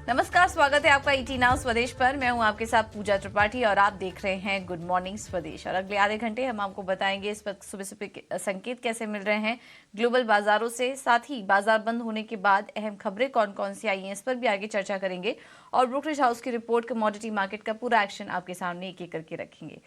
नमस्कार, स्वागत है आपका ईटी नाउ स्वदेश पर। मैं हूं आपके साथ पूजा त्रिपाठी और आप देख रहे हैं गुड मॉर्निंग स्वदेश। और अगले आधे घंटे हम आपको बताएंगे इस वक्त सुबह सुबह संकेत कैसे मिल रहे हैं ग्लोबल बाजारों से, साथ ही बाजार बंद होने के बाद अहम खबरें कौन कौन सी आई हैं इस पर भी आगे चर्चा करेंगे। और ब्रोकरेज हाउस की रिपोर्ट, कमोडिटी मार्केट का पूरा एक्शन आपके सामने एक एक करके रखेंगे।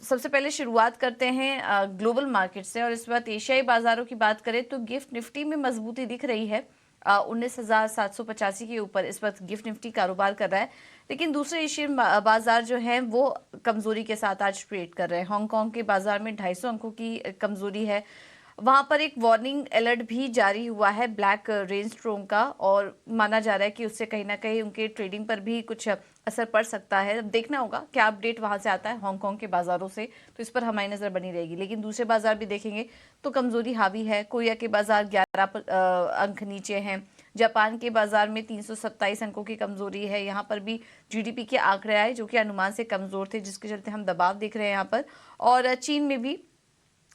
सबसे पहले शुरुआत करते हैं ग्लोबल मार्केट से। और इस वक्त एशियाई बाजारों की बात करें तो गिफ्ट निफ्टी में मजबूती दिख रही है। 19,785 के ऊपर इस वक्त गिफ्ट निफ्टी कारोबार कर रहा है, लेकिन दूसरे एशियन बाजार जो हैं वो कमजोरी के साथ आज ट्रेड कर रहे हैं। हांगकांग के बाजार में 250 अंकों की कमजोरी है। वहां पर एक वार्निंग अलर्ट भी जारी हुआ है ब्लैक रेन स्टॉर्म का, और माना जा रहा है कि उससे कहीं ना कहीं उनके ट्रेडिंग पर भी कुछ असर पड़ सकता है। अब देखना होगा क्या अपडेट वहां से आता है हांगकांग के बाजारों से, तो इस पर हमारी नजर बनी रहेगी। लेकिन दूसरे बाजार भी देखेंगे तो कमजोरी हावी है। कोरिया के बाजार 11 अंक नीचे हैं। जापान के बाजार में 327 अंकों की कमजोरी है। यहाँ पर भी जीडीपी के आंकड़े आए जो कि अनुमान से कमजोर थे, जिसके चलते हम दबाव देख रहे हैं यहाँ पर। और चीन में भी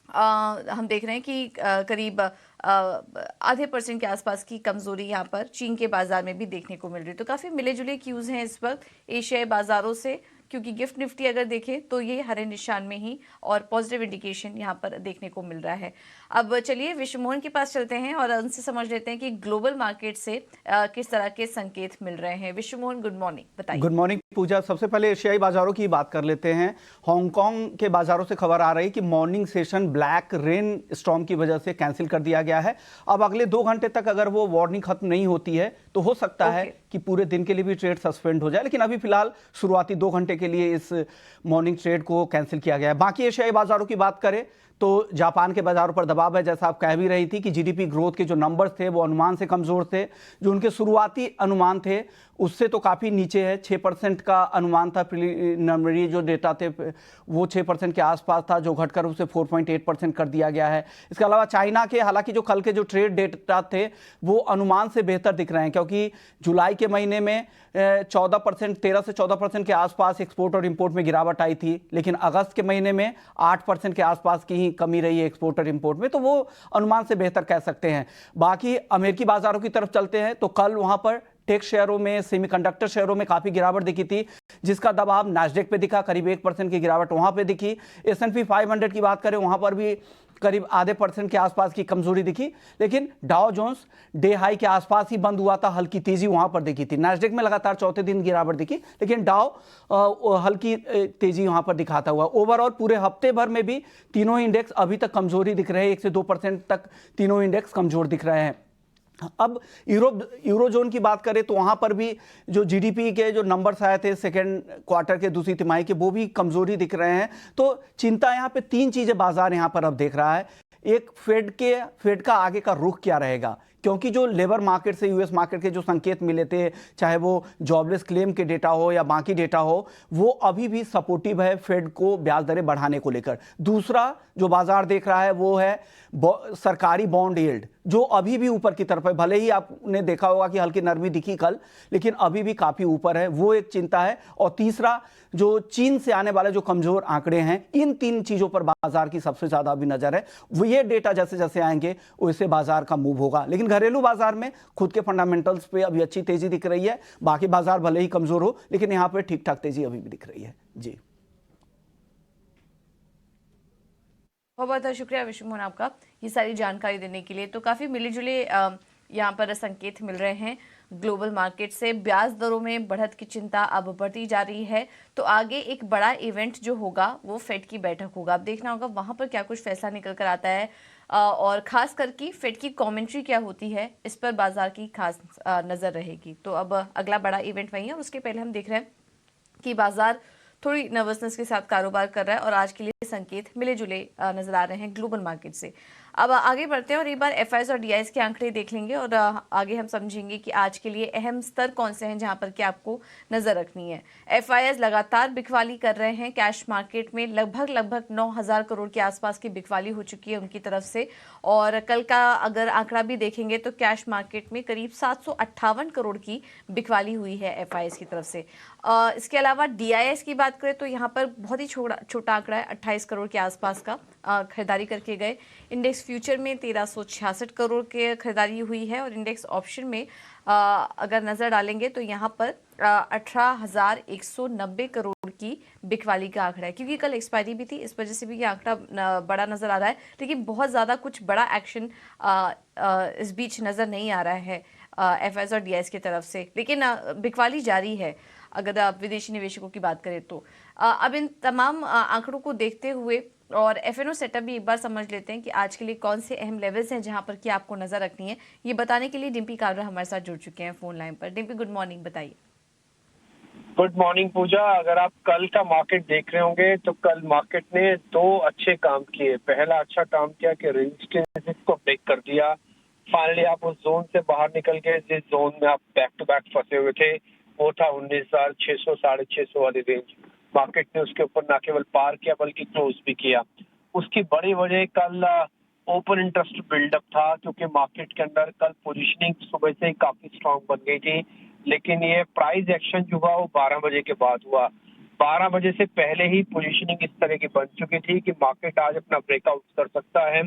हम देख रहे हैं कि करीब आधे % के आसपास की कमजोरी यहाँ पर चीन के बाजार में भी देखने को मिल रही है। तो काफी मिले जुले क्यूज हैं इस वक्त एशियाई बाजारों से, क्योंकि गिफ्ट निफ्टी अगर देखें तो ये हरे निशान में ही और पॉजिटिव इंडिकेशन यहाँ पर देखने को मिल रहा है। अब चलिए विश्व मोहन के पास चलते हैं और उनसे समझ लेते हैं कि ग्लोबल मार्केट से किस तरह के संकेत मिल रहे हैं। विश्व मोहन, गुड मॉर्निंग, बताइए। गुड मॉर्निंग पूजा। सबसे पहले एशियाई बाजारों की बात कर लेते हैं। हांगकांग के बाजारों से खबर आ रही कि morning session black rain storm की वजह से कैंसिल कर दिया गया है। अब अगले 2 घंटे तक अगर वो वार्निंग खत्म नहीं होती है तो हो सकता है कि पूरे दिन के लिए भी ट्रेड सस्पेंड हो जाए, लेकिन अभी फिलहाल शुरुआती 2 घंटे के लिए इस मॉर्निंग ट्रेड को कैंसिल किया गया है। बाकी एशियाई बाजारों की बात करें तो जापान के बाजारों पर दबाव है। जैसा आप कह भी रही थी कि जीडीपी ग्रोथ के जो नंबर्स थे वो अनुमान से कमजोर थे। जो उनके शुरुआती अनुमान थे उससे तो काफ़ी नीचे है। 6% का अनुमान था, प्रिलिमिनरी जो डेटा थे वो 6% के आसपास था, जो घटकर उसे 4.8% कर दिया गया है। इसके अलावा चाइना के हालांकि जो कल के जो ट्रेड डेटा थे वो अनुमान से बेहतर दिख रहे हैं, क्योंकि जुलाई के महीने में 14%, 13 से 14% के आसपास एक्सपोर्ट और इंपोर्ट में गिरावट आई थी, लेकिन अगस्त के महीने में 8% के आसपास की ही कमी रही है एक्सपोर्ट और इंपोर्ट में, तो वो अनुमान से बेहतर कह सकते हैं। बाकी अमेरिकी बाजारों की तरफ चलते हैं तो कल वहां पर टेक शेयरों में, सेमीकंडक्टर शेयरों में काफी गिरावट दिखी थी, जिसका दबाव नास्डेक पे दिखा, करीब 1% की गिरावट वहां पे दिखी। S&P 500 की बात करें वहां पर भी करीब आधे % के आसपास की कमजोरी दिखी, लेकिन डाउ जोन्स डे हाई के आसपास ही बंद हुआ था, हल्की तेजी वहां पर दिखी थी। नास्डेक में लगातार चौथे दिन गिरावट दिखी, लेकिन डाउ हल्की तेजी वहां पर दिखाता हुआ। ओवरऑल पूरे हफ्ते भर में भी तीनों इंडेक्स अभी तक कमजोरी दिख रहे हैं, 1 से 2% तक तीनों इंडेक्स कमजोर दिख रहे हैं। अब यूरोजोन की बात करें तो वहां पर भी जो जीडीपी के जो नंबर्स आए थे सेकेंड क्वार्टर के, दूसरी तिमाही के, वो भी कमजोरी दिख रहे हैं। तो चिंता यहां पे 3 चीजें बाजार यहां पर अब देख रहा है। एक, फेड का आगे का रुख क्या रहेगा, क्योंकि जो लेबर मार्केट से यूएस मार्केट के जो संकेत मिले थे, चाहे वो जॉबलेस क्लेम के डेटा हो या बाकी डेटा हो, वो अभी भी सपोर्टिव है फेड को ब्याज दरें बढ़ाने को लेकर। दूसरा जो बाजार देख रहा है वो है सरकारी बॉन्ड यील्ड, जो अभी भी ऊपर की तरफ है। भले ही आपने देखा होगा कि हल्की नरमी दिखी कल, लेकिन अभी भी काफी ऊपर है, वो एक चिंता है। और तीसरा, जो चीन से आने वाले जो कमजोर आंकड़े हैं, इन 3 चीजों पर बाजार की सबसे ज्यादा अभी नजर है। वो ये डेटा जैसे जैसे आएंगे वैसे बाजार का मूव होगा। लेकिन घरेलू बाजार में खुद के फंडामेंटल्स पे अभी अच्छी तेजी दिख रही है। बाकी बाजार भले ही कमजोर हो, लेकिन यहां पे ठीक ठाक तेजी अभी भी दिख रही है। जी, बहुत बहुत शुक्रिया विश्व मोहन आपका ये सारी जानकारी देने के लिए। तो काफी मिले जुले यहाँ पर संकेत मिल रहे हैं ग्लोबल मार्केट से। ब्याज दरों में बढ़त की चिंता अब बढ़ती जा रही है, तो आगे एक बड़ा इवेंट जो होगा वो फेड की बैठक होगा। अब देखना होगा वहां पर क्या कुछ फैसला निकल कर आता है, और खास करके फेड की कमेंट्री क्या होती है, इस पर बाजार की खास नजर रहेगी। तो अब अगला बड़ा इवेंट वही है, और उसके पहले हम देख रहे हैं कि बाजार थोड़ी नर्वसनेस के साथ कारोबार कर रहा है, और आज के लिए संकेत मिले जुले नजर आ रहे हैं ग्लोबल मार्केट से। अब आगे बढ़ते हैं और एक बार एफआईएस और डीआईएस के आंकड़े देख लेंगे, और आगे हम समझेंगे कि आज के लिए अहम स्तर कौन से हैं जहां पर कि आपको नजर रखनी है। एफआईएस लगातार बिकवाली कर रहे हैं कैश मार्केट में, लगभग 9,000 करोड़ के आसपास की बिकवाली हो चुकी है उनकी तरफ से। और कल का अगर आंकड़ा भी देखेंगे तो कैश मार्केट में करीब 758 करोड़ की बिकवाली हुई है एफआईएस की तरफ से। इसके अलावा डीआईएस की बात करें तो यहाँ पर बहुत ही छोटा आंकड़ा है, 28 करोड़ के आसपास का खरीदारी करके गए। इंडेक्स फ्यूचर में 1366 करोड़ के खरीदारी हुई है और इंडेक्स ऑप्शन में अगर नज़र डालेंगे तो यहाँ पर 18,190 करोड़ की बिकवाली का आंकड़ा है, क्योंकि कल एक्सपायरी भी थी, इस वजह से भी ये आंकड़ा बड़ा नज़र आ रहा है। लेकिन बहुत ज़्यादा कुछ बड़ा एक्शन इस बीच नज़र नहीं आ रहा है एफआईआई और डीआईएस की तरफ से, लेकिन बिकवाली जारी है अगर आप विदेशी निवेशकों की बात करें तो। अब इन तमाम आंकड़ों को देखते हुए और एफएनओ सेटअप भी एक बार समझ लेते हैं कि आज के लिए कौन से अहम लेवल्स हैं जहां पर कि आपको नजर रखनी है। ये बताने के लिए डिम्पी कालरा हमारे साथ जुड़ चुके हैं फोन लाइन पर। डिम्पी, गुड मॉर्निंग, बताइए। गुड मॉर्निंग पूजा। अगर आप कल का मार्केट देख रहे होंगे तो कल मार्केट ने दो अच्छे काम किए। पहला अच्छा काम किया कि रेजिस्टेंस को ब्रेक कर दिया। फाइनली आप उस जोन से बाहर निकल गए जिस जोन में आप बैक टू बैक फंसे हुए थे, वो था 19,600 650 वाली रेंज। मार्केट ने उसके ऊपर न केवल पार किया बल्कि क्लोज भी किया। उसकी बड़ी वजह कल ओपन इंटरेस्ट बिल्डअप था, क्योंकि मार्केट के अंदर कल पोजीशनिंग सुबह से ही काफी स्ट्रांग बन गई थी। लेकिन ये प्राइस एक्शन जो हुआ वो 12 बजे के बाद हुआ। 12 बजे से पहले ही पोजीशनिंग इस तरह की बन चुकी थी कि मार्केट आज अपना ब्रेकआउट कर सकता है,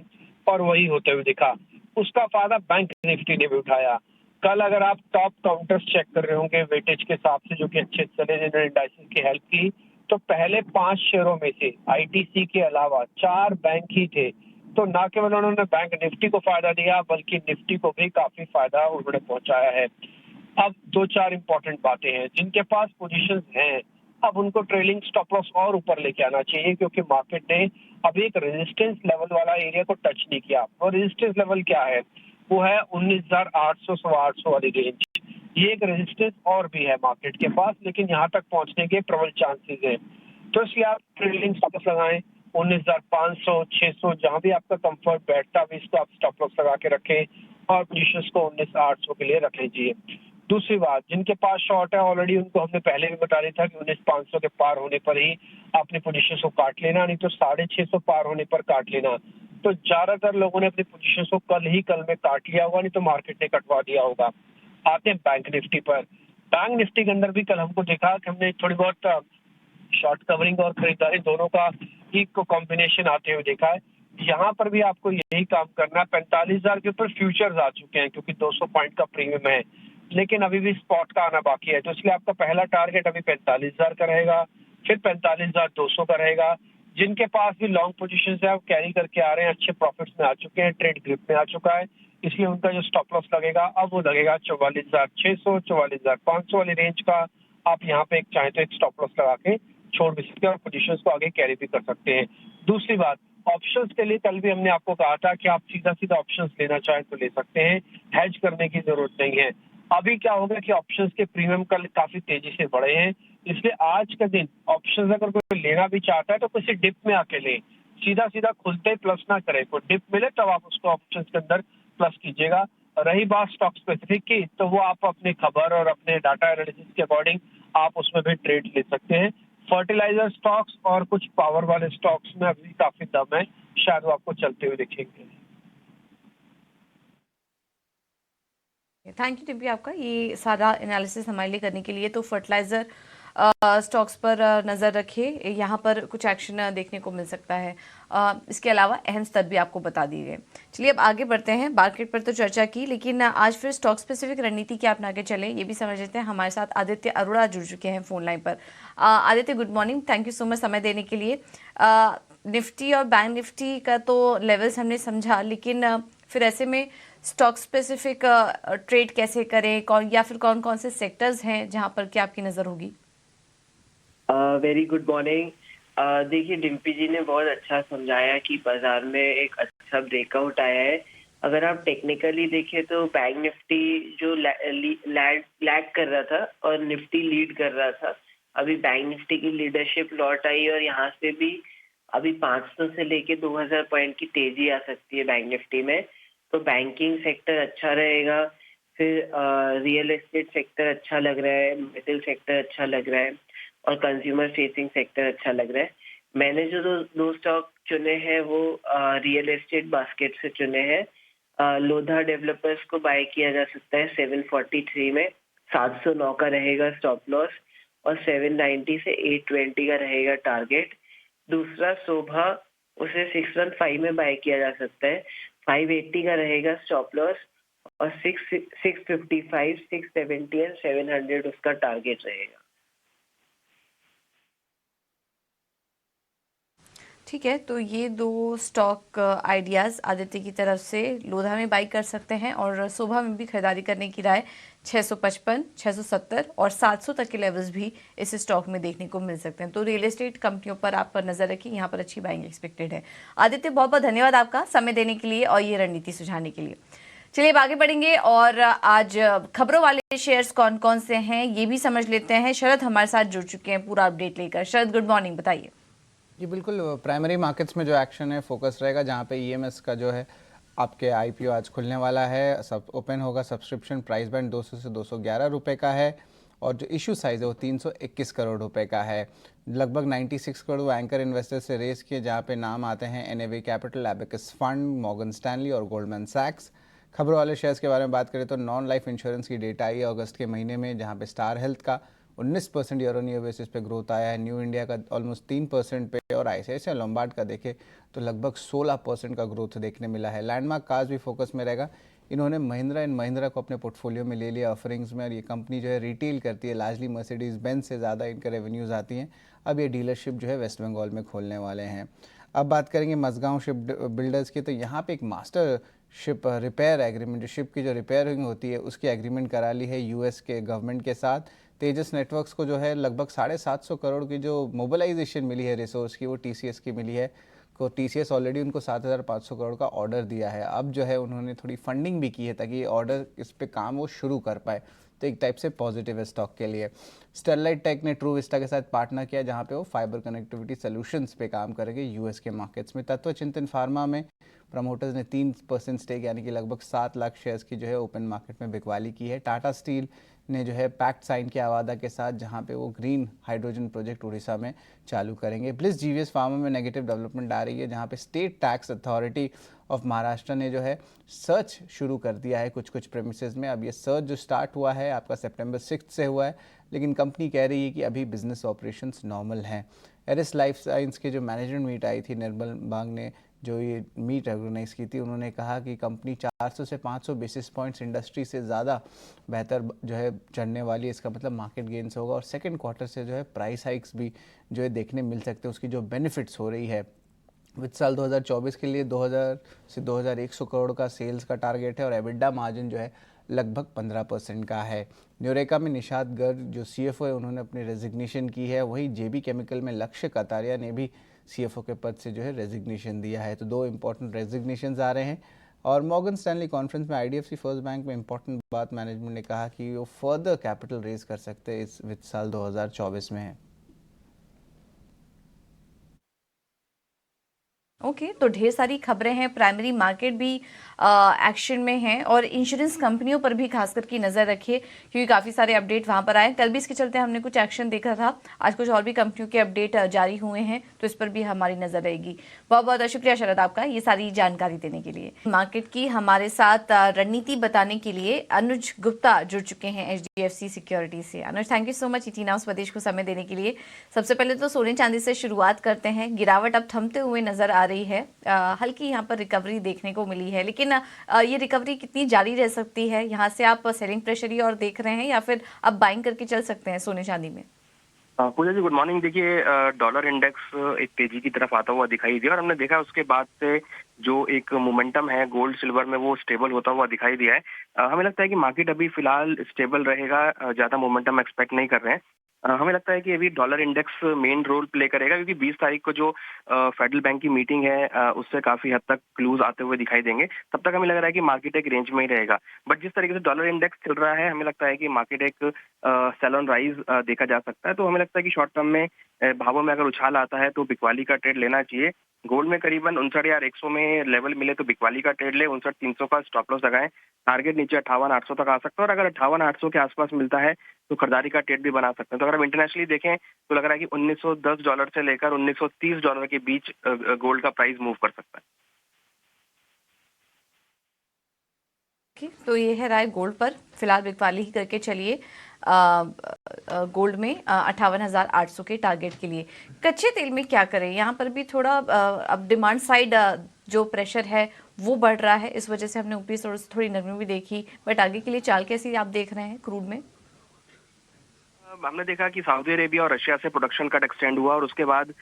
और वही होते हुए दिखा। उसका फायदा बैंक निफ्टी ने भी उठाया। कल अगर आप टॉप काउंटर्स चेक कर रहे होंगे वेटेज के हिसाब से, जो कि अच्छे चले जिन्होंने इंडाइसेस की हेल्प की, तो पहले 5 शेयरों में से आईटीसी के अलावा 4 बैंक ही थे। तो न केवल उन्होंने बैंक निफ्टी को फायदा दिया बल्कि निफ्टी को भी काफी फायदा उन्होंने पहुंचाया है। अब 2-4 इंपॉर्टेंट बातें हैं। जिनके पास पोजीशंस हैं, अब उनको ट्रेलिंग स्टॉप लॉस और ऊपर लेके आना चाहिए, क्योंकि मार्केट ने अभी एक रेजिस्टेंस लेवल वाला एरिया को टच नहीं किया। और रेजिस्टेंस लेवल क्या है? वो है 19,800 800 वाली रेंज। ये एक रेजिस्टेंस और भी है मार्केट के पास, लेकिन यहाँ तक पहुंचने के प्रबल चांसेस हैं। तो इसलिए आप ट्रेलिंग स्टॉप लॉस लगाएं 19,500 600, जहां भी आपका कंफर्ट बैठता है इसको आप स्टॉप लॉस लगा के रखें, और पोजीशंस को 19,800 के लिए रख लीजिए। दूसरी बात, जिनके पास शॉर्ट है ऑलरेडी, उनको हमने पहले भी बता दिया था कि 19,500 के पार होने पर ही अपनी पोजीशन को काट लेना, नहीं तो 650 पार होने पर काट लेना। तो ज्यादातर लोगों ने अपनी पोजीशन को कल में काट लिया होगा, नहीं तो मार्केट ने कटवा दिया होगा। आते हैं बैंक निफ्टी पर। बैंक निफ्टी के अंदर भी कल हमको देखा कि हमने थोड़ी बहुत शॉर्ट कवरिंग और खरीदारी दोनों का ही कॉम्बिनेशन आते हुए देखा है। यहाँ पर भी आपको यही काम करना है। 45,000 के ऊपर फ्यूचर्स आ चुके हैं, क्योंकि 200 पॉइंट का प्रीमियम है, लेकिन अभी भी स्पॉट का आना बाकी है। तो इसलिए आपका पहला टारगेट अभी 45,000 का रहेगा, फिर 45,200 का रहेगा। जिनके पास भी लॉन्ग पोजीशन है वो कैरी करके आ रहे हैं, अच्छे प्रॉफिट्स में आ चुके हैं, ट्रेड ग्रिप में आ चुका है, इसलिए उनका जो स्टॉप लॉस लगेगा अब वो लगेगा 44,600 44,500 वाली रेंज का। आप यहाँ पे एक चाहे तो एक स्टॉप लॉस लगा के छोड़ भी सकते हैं और पोजीशंस को आगे कैरी भी कर सकते हैं। दूसरी बात, ऑप्शंस के लिए कल भी हमने आपको कहा था कि आप सीधा सीधा ऑप्शंस लेना चाहें तो ले सकते हैं, हेज करने की जरूरत नहीं है। अभी क्या होगा कि ऑप्शंस के प्रीमियम कल काफी तेजी से बढ़े हैं, इसलिए आज का दिन ऑप्शंस अगर कोई लेना भी चाहता है तो किसी डिप में आके ले, सीधा सीधा खुलते प्लस ना करे। कोई डिप मिले तब आप उसको ऑप्शंस के अंदर प्लस कीजिएगा। रही बात स्टॉक स्पेसिफिक की, तो वो आप अपने खबर और अपने डाटा एनालिसिस के अकॉर्डिंग आप उसमें भी ट्रेड ले सकते हैं। फर्टिलाइजर स्टॉक्स और कुछ पावर वाले स्टॉक्स में अभी काफी दम है, शायद वो आपको चलते हुए दिखेंगे। थैंक यू टिम्पी आपका ये सारा एनालिसिस हमारे लिए करने के लिए। तो फर्टिलाइजर स्टॉक्स पर नज़र रखिए, यहाँ पर कुछ एक्शन देखने को मिल सकता है। इसके अलावा अहम स्तर भी आपको बता दिए गए। चलिए अब आगे बढ़ते हैं। मार्केट पर तो चर्चा की, लेकिन आज फिर स्टॉक स्पेसिफिक रणनीति क्या अपना के चले ये भी समझ लेते हैं। हमारे साथ आदित्य अरोड़ा जुड़ चुके हैं फोन लाइन पर। Aditya, good morning, thank you so much समय देने के लिए। निफ्टी और बैंक निफ्टी का तो लेवल्स हमने समझा, लेकिन फिर ऐसे में स्टॉक स्पेसिफिक ट्रेड कैसे करें, कौन या फिर कौन कौन से सेक्टर्स हैं जहां पर क्या आपकी नज़र होगी? Very good morning. देखिए, डिम्पी जी ने बहुत अच्छा समझाया कि बाजार में एक अच्छा ब्रेकआउट आया है। अगर आप टेक्निकली देखें तो बैंक निफ्टी जो लैग कर रहा था और निफ्टी लीड कर रहा था, अभी बैंक निफ्टी की लीडरशिप लौट आई और यहाँ से भी अभी 500 से लेके 2000 पॉइंट की तेजी आ सकती है बैंक निफ्टी में। तो बैंकिंग सेक्टर अच्छा रहेगा, फिर रियल एस्टेट सेक्टर अच्छा लग रहा है, मेटल सेक्टर अच्छा लग रहा है और कंज्यूमर फेसिंग सेक्टर अच्छा लग रहा है। मैंने जो दो स्टॉक चुने हैं वो रियल एस्टेट बास्केट से चुने हैं। लोधा डेवलपर्स को बाय किया जा सकता है 743 में, 709 का रहेगा स्टॉप लॉस और 790 से 820 का रहेगा टारगेट। दूसरा शोभा उसे 615 में बाय किया जा सकता है। 580 का रहेगा स्टॉप लॉस और 655, 670 एंड 700 उसका टारगेट रहेगा। ठीक है, तो ये दो स्टॉक आइडियाज़ आदित्य की तरफ से लोधा में बाई कर सकते हैं और शोभा में भी खरीदारी करने की राय 655, 670 और 700 तक के लेवल्स भी इस स्टॉक में देखने को मिल सकते हैं। तो रियल एस्टेट कंपनियों पर आप नजर रखिए, यहाँ पर अच्छी बाइंग एक्सपेक्टेड है। आदित्य, बहुत बहुत धन्यवाद आपका समय देने के लिए और ये रणनीति सुझाने के लिए। चलिए अब आगे बढ़ेंगे और आज खबरों वाले शेयर्स कौन कौन से हैं ये भी समझ लेते हैं। शरद हमारे साथ जुड़ चुके हैं पूरा अपडेट लेकर। शरद, गुड मॉर्निंग, बताइए। जी बिल्कुल, प्राइमरी मार्केट्स में जो एक्शन है फोकस रहेगा, जहाँ पे ईएमएस का जो है आपके आईपीओ आज खुलने वाला है। सब ओपन होगा, सब्सक्रिप्शन प्राइस बैंड 200 से 211 रुपए का है और जो इशू साइज़ है वो 321 करोड़ रुपए का है। लगभग 96 करोड़ वो एंकर इन्वेस्टर से रेस किए, जहाँ पे नाम आते हैं NAV capital, abacus fund, Morgan Stanley और गोल्डमैन सैक्स। खबरों वाले शेयर्स के बारे में बात करें तो नॉन लाइफ इंश्योरेंस की डेटा आई है अगस्त के महीने में, जहाँ पे स्टार हेल्थ का 19% ईयर ऑन ईयर बेसिस पे ग्रोथ आया है, न्यू इंडिया का ऑलमोस्ट 3% पे और आईसीआईसीआई लोम्बार्ड का देखें तो लगभग 16% का ग्रोथ देखने मिला है। लैंडमार्क कार्स भी फोकस में रहेगा। इन्होंने महिंद्रा एंड महिंद्रा को अपने पोर्टफोलियो में ले लिया ऑफरिंग्स में, और ये कंपनी जो है रिटेल करती है, लार्जली मर्सिडीज बेंज से ज़्यादा इनके रेवेन्यूज़ आती हैं। अब ये डीलरशिप जो है वेस्ट बंगाल में खोलने वाले हैं। अब बात करेंगे मझगांव शिप बिल्डर्स की, तो यहाँ पे एक मास्टर शिप रिपेयर एग्रीमेंट, जो शिप की जो रिपेयरिंग होती है उसकी एग्रीमेंट करा ली है यूएस के गवर्नमेंट के साथ। तेजस नेटवर्क्स को जो है लगभग 750 करोड़ की जो मोबिलाइजेशन मिली है रिसोर्स की, वो टीसीएस की मिली है। को टीसीएस ऑलरेडी उनको 7500 करोड़ का ऑर्डर दिया है। अब जो है उन्होंने थोड़ी फंडिंग भी की है ताकि ये ऑर्डर इस पे काम वो शुरू कर पाए, तो एक टाइप से पॉजिटिव है स्टॉक के लिए। स्टरलाइट टेक ने ट्रू विस्टा के साथ पार्टनर किया, जहाँ पे वो फाइबर कनेक्टिविटी सोल्यूशंस पे काम करेंगे यूएस के मार्केट्स में। तत्व चिंतन फार्मा में प्रमोटर्स ने 3% स्टेक यानी कि लगभग 7 लाख शेयर्स की जो है ओपन मार्केट में बिकवाली की है। टाटा स्टील ने जो है पैक्ट साइन किया वादा के साथ, जहां पे वो ग्रीन हाइड्रोजन प्रोजेक्ट उड़ीसा में चालू करेंगे। ब्लिस जीवीएस फार्मा में नेगेटिव डेवलपमेंट आ रही है, जहां पे state tax authority of Maharashtra ने जो है सर्च शुरू कर दिया है कुछ प्रेमिसेस में। अब ये सर्च जो स्टार्ट हुआ है आपका सितंबर 6 से हुआ है, लेकिन कंपनी कह रही है कि अभी बिजनेस ऑपरेशंस नॉर्मल हैं। एरिस लाइफ साइंस के जो मैनेजमेंट मीट आई थी, निर्मल बांग ने जो ये मीट ऑर्गेनाइज की थी, उन्होंने कहा कि कंपनी 400 से 500 बेसिस पॉइंट्स इंडस्ट्री से ज़्यादा बेहतर जो है चढ़ने वाली है। इसका मतलब मार्केट गेन्स होगा और सेकंड क्वार्टर से जो है प्राइस हाइक्स भी जो है देखने मिल सकते हैं, उसकी जो बेनिफिट्स हो रही है। वित्त साल 2024 के लिए 2000 से 2100 करोड़ का सेल्स का टारगेट है और एबिडा मार्जिन जो है लगभग 15% का है। न्यूरेका में निषाद गर्ग जो सीएफओ है, उन्होंने अपनी रेजिग्नेशन की है। वहीं जेबी केमिकल में लक्ष्य कतारिया ने भी सीएफओ के पद से जो है रेजिग्नेशन दिया है। तो 2 इंपॉर्टेंट रेजिग्नेशंस आ रहे हैं। और मॉर्गन स्टैनली कॉन्फ्रेंस में आईडीएफसी फर्स्ट बैंक में इंपॉर्टेंट बात मैनेजमेंट ने कहा कि वो फर्दर कैपिटल रेज कर सकते हैं इस वित्त साल 2024 में है। ओके, तो ढेर सारी खबरें हैं। प्राइमरी मार्केट भी एक्शन में है और इंश्योरेंस कंपनियों पर भी खासकर की नज़र रखिए, क्योंकि काफ़ी सारे अपडेट वहां पर आए। कल भी इसके चलते हमने कुछ एक्शन देखा था, आज कुछ और भी कंपनियों के अपडेट जारी हुए हैं, तो इस पर भी हमारी नज़र रहेगी। बहुत बहुत शुक्रिया शरद आपका ये सारी जानकारी देने के लिए। मार्केट की हमारे साथ रणनीति बताने के लिए अनुज गुप्ता जुड़ चुके हैं एचडीएफसी सिक्योरिटी से। अनुज, थैंक यू सो मच इतना स्वदेश को समय देने के लिए। सबसे पहले तो सोने चांदी से शुरुआत करते हैं। गिरावट अब थमते हुए नजर आ रही है, हल्की यहाँ पर रिकवरी देखने को मिली है, लेकिन ये रिकवरी कितनी जारी रह सकती है? यहाँ से आप सेलिंग प्रेशर ही और देख रहे हैं या फिर अब बाइंग करके चल सकते हैं सोने चांदी में? पूजा जी गुड मॉर्निंग। देखिए, डॉलर इंडेक्स एक तेजी की तरफ आता हुआ दिखाई दिया और हमने देखा उसके बाद से जो एक मोमेंटम है गोल्ड सिल्वर में वो स्टेबल होता हुआ दिखाई दिया है। हमें लगता है कि मार्केट अभी फिलहाल स्टेबल रहेगा, ज्यादा मोमेंटम एक्सपेक्ट नहीं कर रहे हैं। हमें लगता है कि अभी dollar index main role play करेगा, क्योंकि 20 तारीख को जो फेडरल बैंक की मीटिंग है उससे काफी हद तक क्लूज आते हुए दिखाई देंगे। तब तक हमें लग रहा है कि मार्केट एक रेंज में ही रहेगा। बट जिस तरीके से डॉलर इंडेक्स चल रहा है, हमें लगता है कि मार्केट एक सेल ऑन राइज देखा जा सकता है। तो हमें लगता है कि शॉर्ट टर्म में भावों में अगर उछाल आता है तो बिकवाली का ट्रेड लेना चाहिए। गोल्ड में करीबन 59,100 में लेवल मिले तो बिकवाली का ट्रेड ले, 59,300 का स्टॉप लॉस लगाएं। टारगेट नीचे 58,800 तक आ सकता है और अगर 58,800 के आसपास मिलता है तो खरीदारी का ट्रेड भी बना सकते हैं। तो अगर हम इंटरनेशनली देखें तो लग रहा है कि $1910 से लेकर $1930 के बीच गोल्ड का प्राइस मूव कर सकता है। तो ये है राय गोल्ड पर, फिलहाल बिकवाली ही करके चलिए। गोल्ड में 58,800 के टारगेट के लिए। कच्चे तेल में क्या करें? यहाँ पर भी थोड़ा अब डिमांड साइड जो प्रेशर है वो बढ़ रहा है, इस वजह से हमने ऊपरी थोड़ी नरमी भी देखी, बट आगे के लिए चाल कैसी आप देख रहे हैं क्रूड में? हमने देखा कि सऊदी अरेबिया और रशिया से प्रोडक्शन कट एक्सटेंड हुआ और उसके बाद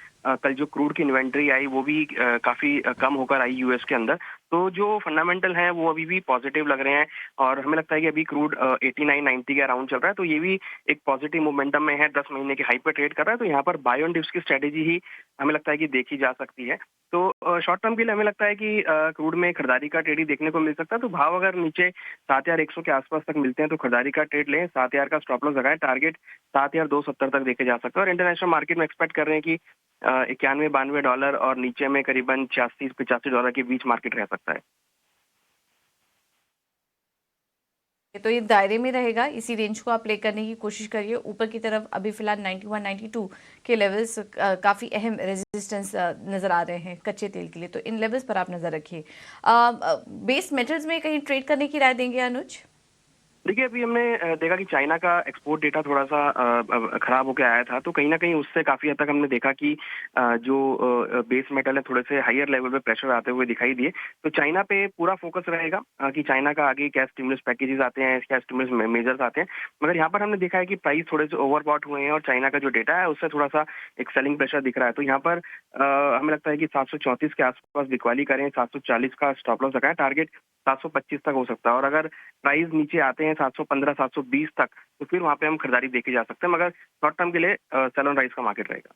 कल जो क्रूड की इन्वेंट्री आई वो भी काफी कम होकर आई यूएस के अंदर। तो जो फंडामेंटल हैं वो अभी भी पॉजिटिव लग रहे हैं और हमें लगता है कि अभी क्रूड 89-90 के अराउंड चल रहा है, तो ये भी एक पॉजिटिव मोमेंटम में है, 10 महीने के हाई पर ट्रेड कर रहा है। तो यहाँ पर बाय ऑन डिप्स की स्ट्रेटेजी ही हमें लगता है कि देखी जा सकती है। तो शॉर्ट टर्म के लिए हमें लगता है कि क्रूड में खरीदारी का ट्रेड ही देखने को मिल सकता है। तो भाव अगर नीचे 7,100 के आसपास तक मिलते हैं तो खरीदारी का ट्रेड लें, 7,000 का स्टॉप लॉस लगाए, टारगेट 7,270 तक देखे जा सकते हैं। और इंटरनेशनल मार्केट में एक्सपेक्ट कर रहे हैं कि $91-92 और नीचे में करीबन $86-85 के बीच मार्केट रह सकता है। तो ये दायरे में रहेगा, इसी रेंज को आप प्ले करने की कोशिश करिए। ऊपर की तरफ अभी फिलहाल 91-92 के लेवल्स काफ़ी अहम रेजिस्टेंस नज़र आ रहे हैं कच्चे तेल के लिए, तो इन लेवल्स पर आप नज़र रखिए। बेस मेटल्स में कहीं ट्रेड करने की राय देंगे अनुज? देखिए, अभी हमने देखा कि चाइना का एक्सपोर्ट डेटा थोड़ा सा खराब होकर आया था, तो कहीं ना कहीं उससे काफी हद तक हमने देखा कि जो बेस मेटल है थोड़े से हायर लेवल पे प्रेशर आते हुए दिखाई दिए। तो चाइना पे पूरा फोकस रहेगा कि चाइना का आगे क्या स्टिमुलस पैकेजेस आते हैं, क्या स्टिमुलस मेजर्स आते हैं। मगर यहाँ पर हमने देखा है कि प्राइस थोड़े से ओवरबॉट हुए हैं और चाइना का जो डेटा है उससे थोड़ा सा एक सेलिंग प्रेशर दिख रहा है। तो यहाँ पर हमें लगता है कि 734 के आसपास बिकवाली करें, 740 का स्टॉप लॉस लगाएं, टारगेट 725 तक हो सकता है। और अगर प्राइस नीचे आते हैं 715, 720 तक, तो फिर वहां पे हम खरीदारी देखे जा सकते हैं। मगर शॉर्ट टर्म के लिए सेल ऑन राइज का मार्केट रहेगा।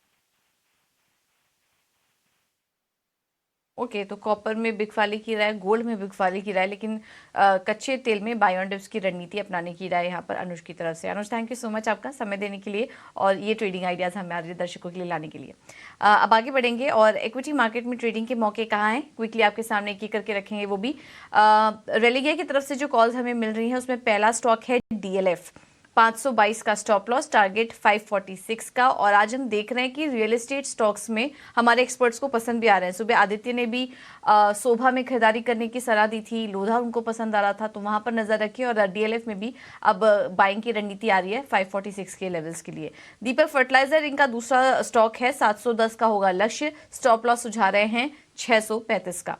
ओके, तो कॉपर में बिकवाली की राय, गोल्ड में बिकवाली की राय, लेकिन कच्चे तेल में बाय ऑन डिप्स की रणनीति अपनाने की राय यहाँ पर अनुज की तरफ से। अनुज, थैंक यू सो मच आपका समय देने के लिए और ये ट्रेडिंग आइडियाज़ हमारे दर्शकों के लिए लाने के लिए। अब आगे बढ़ेंगे और इक्विटी मार्केट में ट्रेडिंग के मौके कहाँ हैं, क्विकली आपके सामने एक करके रखेंगे वो भी। रेलिगे की तरफ से जो कॉल्स हमें मिल रही हैं उसमें पहला स्टॉक है DLF, 522 का स्टॉप लॉस, टारगेट 546 का। और आज हम देख रहे हैं कि रियल एस्टेट स्टॉक्स में हमारे एक्सपर्ट्स को पसंद भी आ रहे हैं। सुबह आदित्य ने भी शोभा में खरीदारी करने की सलाह दी थी, लोधा उनको पसंद आ रहा था, तो वहां पर नजर रखिए। और DLF में भी अब बाइंग की रणनीति आ रही है 546 के लेवल्स के लिए। दीपक फर्टिलाइजर इनका दूसरा स्टॉक है, 710 का होगा लक्ष्य, स्टॉप लॉस सुझा रहे हैं 635 का।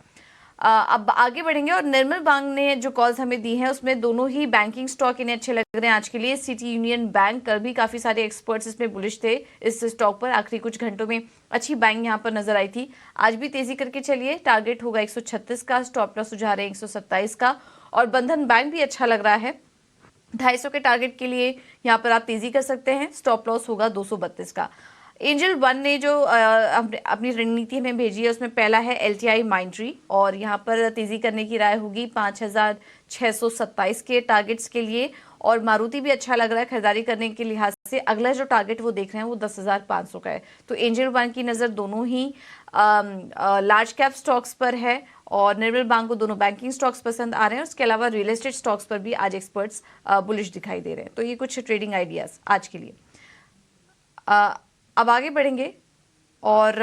अब आगे बढ़ेंगे और निर्मल बांग ने जो कॉल्स हमें दी हैं उसमें दोनों ही बैंकिंग स्टॉक इन्हें अच्छे लग रहे हैं आज के लिए। सिटी यूनियन बैंक, कल भी काफी सारे एक्सपर्ट्स इसमें बुलिश थे इस स्टॉक पर, आखिरी कुछ घंटों में अच्छी बाइंग यहां पर नजर आई थी। आज भी तेजी करके चलिए, टारगेट होगा 136 का, स्टॉप लॉस सुझा रहे हैं 127 का। और बंधन बैंक भी अच्छा लग रहा है, 250 के टारगेट के लिए यहाँ पर आप तेजी कर सकते हैं, स्टॉप लॉस होगा 232 का। एंजल वन ने जो अपनी रणनीति हमें भेजी है उसमें पहला है LTI माइंड्री और यहाँ पर तेजी करने की राय होगी 5,627 के टारगेट्स के लिए। और मारुति भी अच्छा लग रहा है खरीदारी करने के लिहाज से, अगला जो टारगेट वो देख रहे हैं वो 10,500 का है। तो एंजल वन की नज़र दोनों ही लार्ज कैप स्टॉक्स पर है और निर्मल बांग को दोनों बैंकिंग स्टॉक्स पसंद आ रहे हैं। उसके अलावा रियल एस्टेट स्टॉक्स पर भी आज एक्सपर्ट्स बुलिश दिखाई दे रहे हैं। तो ये कुछ ट्रेडिंग आइडियाज आज के लिए। अब आगे बढ़ेंगे और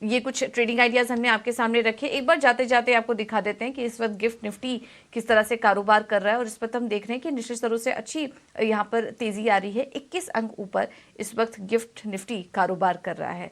ये कुछ ट्रेडिंग आइडियाज हमने आपके सामने रखे। एक बार जाते जाते आपको दिखा देते हैं कि इस वक्त गिफ्ट निफ्टी किस तरह से कारोबार कर रहा है और इस वक्त हम देख रहे हैं कि निश्चित स्तरों से अच्छी यहाँ पर तेजी आ रही है। 21 अंक ऊपर इस वक्त गिफ्ट निफ्टी कारोबार कर रहा है।